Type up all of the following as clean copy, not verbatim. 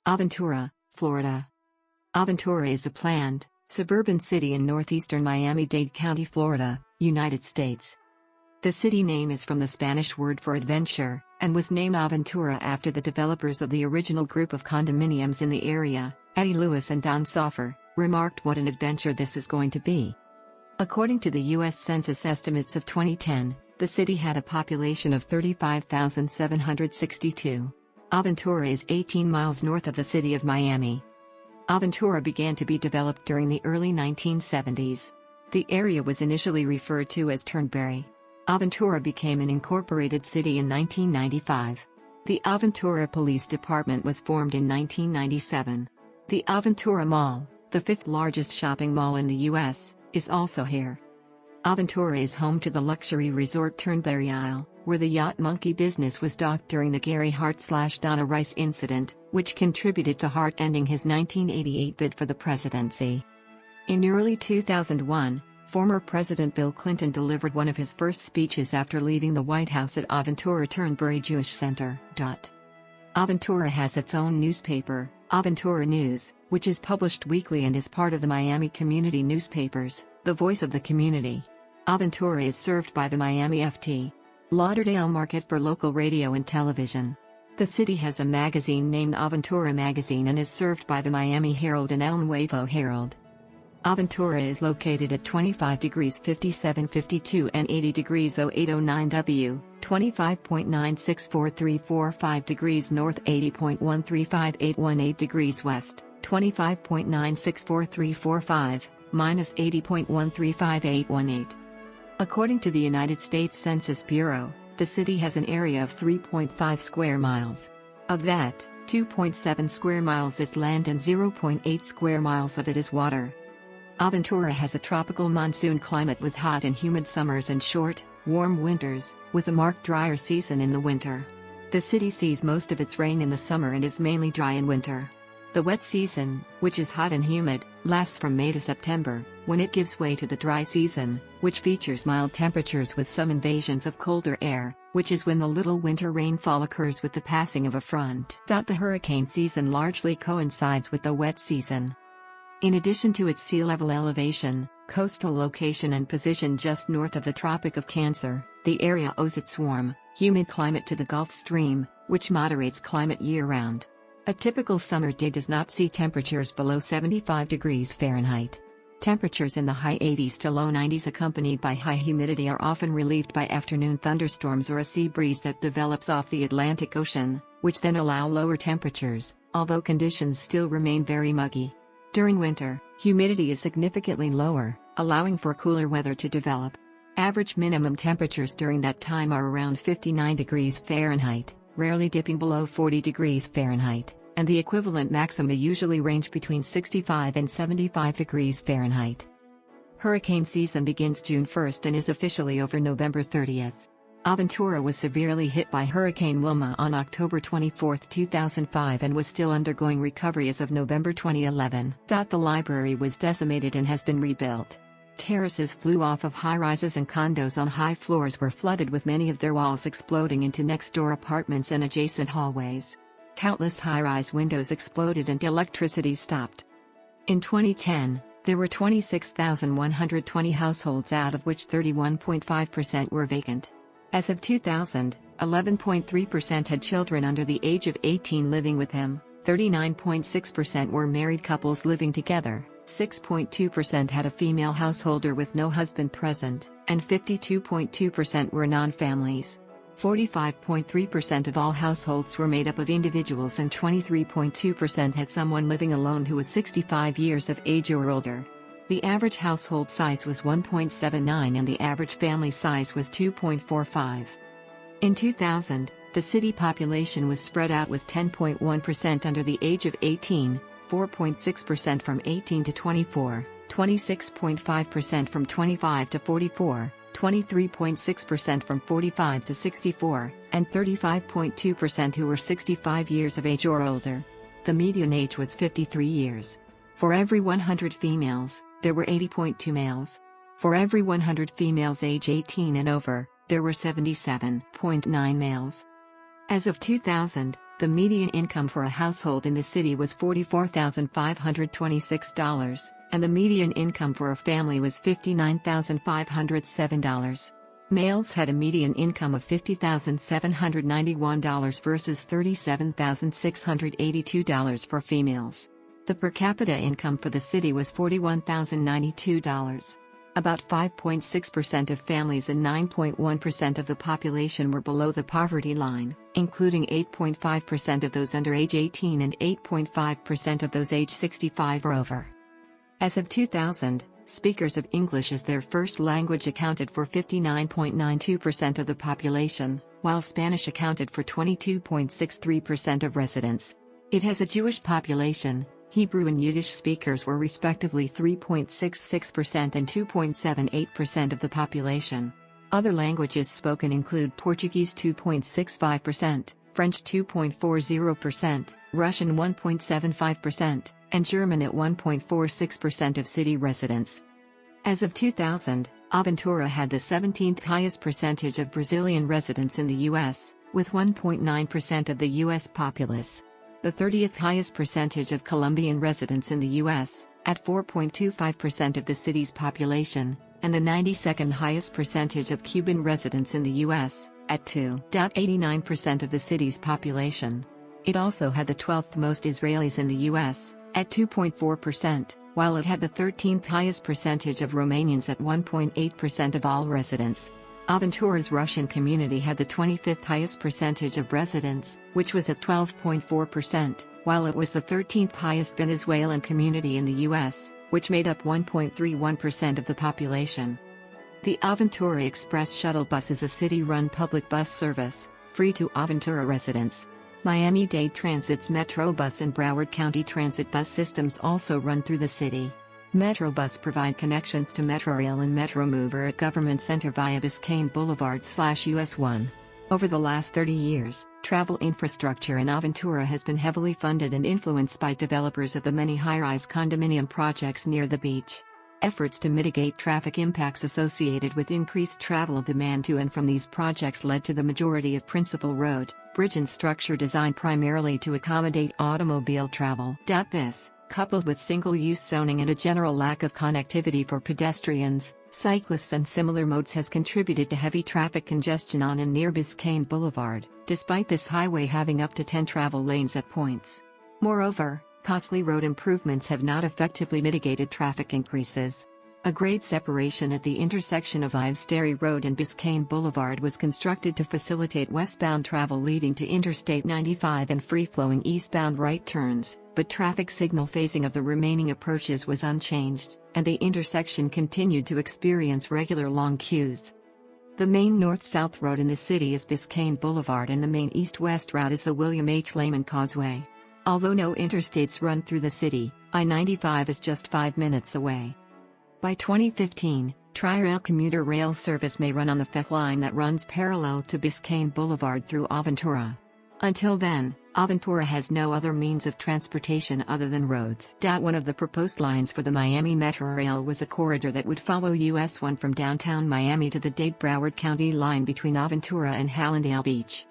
Aventura, Florida. Aventura is a planned, suburban city in northeastern Miami-Dade County, Florida, United States. The city name is from the Spanish word for adventure, and was named Aventura after the developers of the original group of condominiums in the area, Eddie Lewis and Don Soffer, remarked what an adventure this is going to be. According to the U.S. Census estimates of 2010, the city had a population of 35,762. Aventura is 18 miles north of the city of Miami. Aventura began to be developed during the early 1970s. The area was initially referred to as Turnbury. Aventura became an incorporated city in 1995. The Aventura Police Department was formed in 1997. The Aventura Mall, the fifth largest shopping mall in the U.S., is also here. Aventura is home to the luxury resort Turnbury Isle, where the yacht Monkey business was docked during the Gary Hart/Donna Rice incident, which contributed to Hart ending his 1988 bid for the presidency. In early 2001, former President Bill Clinton delivered one of his first speeches after leaving the White House at Aventura Turnbury Jewish Center. Aventura has its own newspaper, Aventura News, which is published weekly and is part of the Miami Community Newspapers, the voice of the community. Aventura is served by the Miami Ft. Lauderdale market for local radio and television. The city has a magazine named Aventura Magazine and is served by the Miami Herald and El Nuevo Herald. Aventura is located at 25 degrees 5752 and 80 degrees 0809 W, 25.964345 degrees north, 80.135818 degrees west, 25.964345, minus 80.135818. According to the United States Census Bureau, the city has an area of 3.5 square miles. Of that, 2.7 square miles is land and 0.8 square miles of it is water. Aventura has a tropical monsoon climate with hot and humid summers and short, warm winters, with a marked drier season in the winter. The city sees most of its rain in the summer and is mainly dry in winter. The wet season, which is hot and humid, lasts from May to September, when it gives way to the dry season, which features mild temperatures with some invasions of colder air, which is when the little winter rainfall occurs with the passing of a front. The hurricane season largely coincides with the wet season. In addition to its sea level elevation, coastal location and position just north of the Tropic of Cancer, the area owes its warm, humid climate to the Gulf Stream, which moderates climate year-round. A typical summer day does not see temperatures below 75 degrees Fahrenheit. Temperatures in the high 80s to low 90s accompanied by high humidity are often relieved by afternoon thunderstorms or a sea breeze that develops off the Atlantic Ocean, which then allow lower temperatures, although conditions still remain very muggy. During winter, humidity is significantly lower, allowing for cooler weather to develop. Average minimum temperatures during that time are around 59 degrees Fahrenheit, rarely dipping below 40 degrees Fahrenheit, and the equivalent maxima usually range between 65 and 75 degrees Fahrenheit. Hurricane season begins June 1st and is officially over November 30th. Aventura was severely hit by Hurricane Wilma on October 24, 2005 and was still undergoing recovery as of November 2011. The library was decimated and has been rebuilt. Terraces flew off of high-rises and condos on high floors were flooded with many of their walls exploding into next-door apartments and adjacent hallways. Countless high-rise windows exploded and electricity stopped. In 2010, there were 26,120 households out of which 31.5% were vacant. As of 2000, 11.3% had children under the age of 18 living with them, 39.6% were married couples living together, 6.2% had a female householder with no husband present, and 52.2% were non-families. 45.3% of all households were made up of individuals and 23.2% had someone living alone who was 65 years of age or older. The average household size was 1.79 and the average family size was 2.45. In 2000, the city population was spread out with 10.1% under the age of 18, 4.6% from 18 to 24, 26.5% from 25 to 44, 23.6% from 45 to 64, and 35.2% who were 65 years of age or older. The median age was 53 years. For every 100 females, there were 80.2 males. For every 100 females age 18 and over, there were 77.9 males. As of 2000, The median income for a household in the city was $44,526, and the median income for a family was $59,507. Males had a median income of $50,791 versus $37,682 for females. The per capita income for the city was $41,092. About 5.6% of families and 9.1% of the population were below the poverty line, including 8.5% of those under age 18 and 8.5% of those age 65 or over. As of 2000, speakers of English as their first language accounted for 59.92% of the population, while Spanish accounted for 22.63% of residents. It has a Jewish population. Hebrew and Yiddish speakers were respectively 3.66% and 2.78% of the population. Other languages spoken include Portuguese 2.65%, French 2.40%, Russian 1.75%, and German at 1.46% of city residents. As of 2000, Aventura had the 17th highest percentage of Brazilian residents in the U.S., with 1.9% of the U.S. populace. The 30th highest percentage of Colombian residents in the U.S., at 4.25% of the city's population, and the 92nd highest percentage of Cuban residents in the U.S., at 2.89% of the city's population. It also had the 12th most Israelis in the U.S., at 2.4%, while it had the 13th highest percentage of Romanians at 1.8% of all residents. Aventura's Russian community had the 25th highest percentage of residents, which was at 12.4%, while it was the 13th highest Venezuelan community in the U.S., which made up 1.31% of the population. The Aventura Express shuttle bus is a city-run public bus service, free to Aventura residents. Miami-Dade Transit's Metrobus and Broward County Transit bus systems also run through the city. Metrobus provide connections to Metrorail and Metromover at Government Center via Biscayne Boulevard/US 1. Over the last 30 years, travel infrastructure in Aventura has been heavily funded and influenced by developers of the many high-rise condominium projects near the beach. Efforts to mitigate traffic impacts associated with increased travel demand to and from these projects led to the majority of principal road, bridge and structure designed primarily to accommodate automobile travel. This, coupled with single-use zoning and a general lack of connectivity for pedestrians, cyclists and similar modes has contributed to heavy traffic congestion on and near Biscayne Boulevard, despite this highway having up to 10 travel lanes at points. Moreover, costly road improvements have not effectively mitigated traffic increases. A grade separation at the intersection of Ives Dairy Road and Biscayne Boulevard was constructed to facilitate westbound travel leading to Interstate 95 and free-flowing eastbound right turns, but traffic signal phasing of the remaining approaches was unchanged, and the intersection continued to experience regular long queues. The main north-south road in the city is Biscayne Boulevard and the main east-west route is the William H. Lehman Causeway. Although no interstates run through the city, I-95 is just 5 minutes away. By 2015, Tri-Rail commuter rail service may run on the FEC line that runs parallel to Biscayne Boulevard through Aventura. Until then, Aventura has no other means of transportation other than roads. One of the proposed lines for the Miami Metrorail was a corridor that would follow US 1 from downtown Miami to the Dade-Broward County line between Aventura and Hallandale Beach.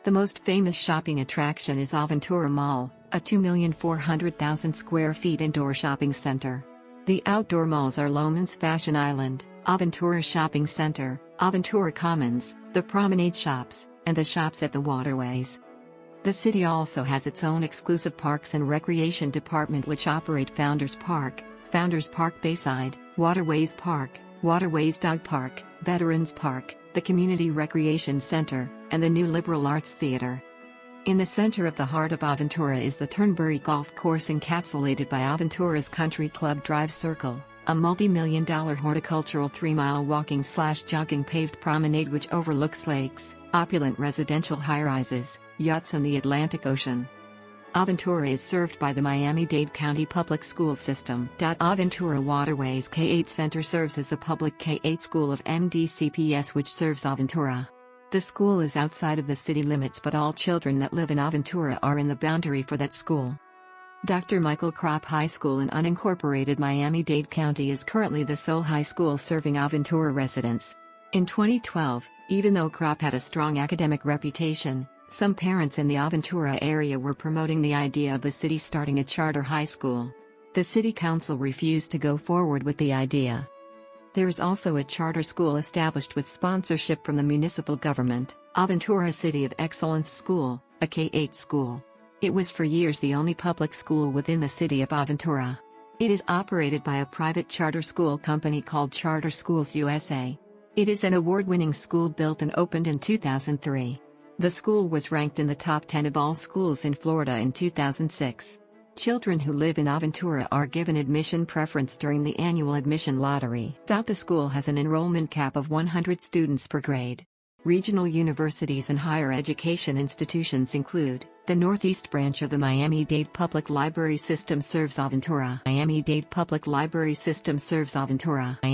The most famous shopping attraction is Aventura Mall, a 2,400,000 square feet indoor shopping center. The outdoor malls are Loman's Fashion Island, Aventura Shopping Center, Aventura Commons, the Promenade Shops, and the shops at the waterways. The city also has its own exclusive parks and recreation department which operate Founders Park Bayside, Waterways Park, Waterways Dog Park, Veterans Park, the Community Recreation Center, and the new Liberal Arts Theater. In the center of the heart of Aventura is the Turnbury Golf Course encapsulated by Aventura's Country Club Drive Circle, a multi-million-dollar horticultural 3-mile walking/jogging paved promenade which overlooks lakes, opulent residential high-rises, yachts and the Atlantic Ocean. Aventura is served by the Miami-Dade County Public School System. Aventura Waterways K-8 Center serves as the public K-8 school of MDCPS which serves Aventura. The school is outside of the city limits but all children that live in Aventura are in the boundary for that school. Dr. Michael Kropp High School in unincorporated Miami-Dade County is currently the sole high school serving Aventura residents. In 2012, even though Kropp had a strong academic reputation, Some parents in the Aventura area were promoting the idea of the city starting a charter high school. The city council refused to go forward with the idea. There is also a charter school established with sponsorship from the municipal government, Aventura City of Excellence School, a K-8 school. It was for years the only public school within the city of Aventura. It is operated by a private charter school company called Charter Schools USA. It is an award-winning school built and opened in 2003. The school was ranked in the top 10 of all schools in Florida in 2006. Children who live in Aventura are given admission preference during the annual admission lottery. The school has an enrollment cap of 100 students per grade. Regional universities and higher education institutions include the Northeast branch of the Miami-Dade Public Library System serves Aventura. Miami-Dade Public Library System serves Aventura.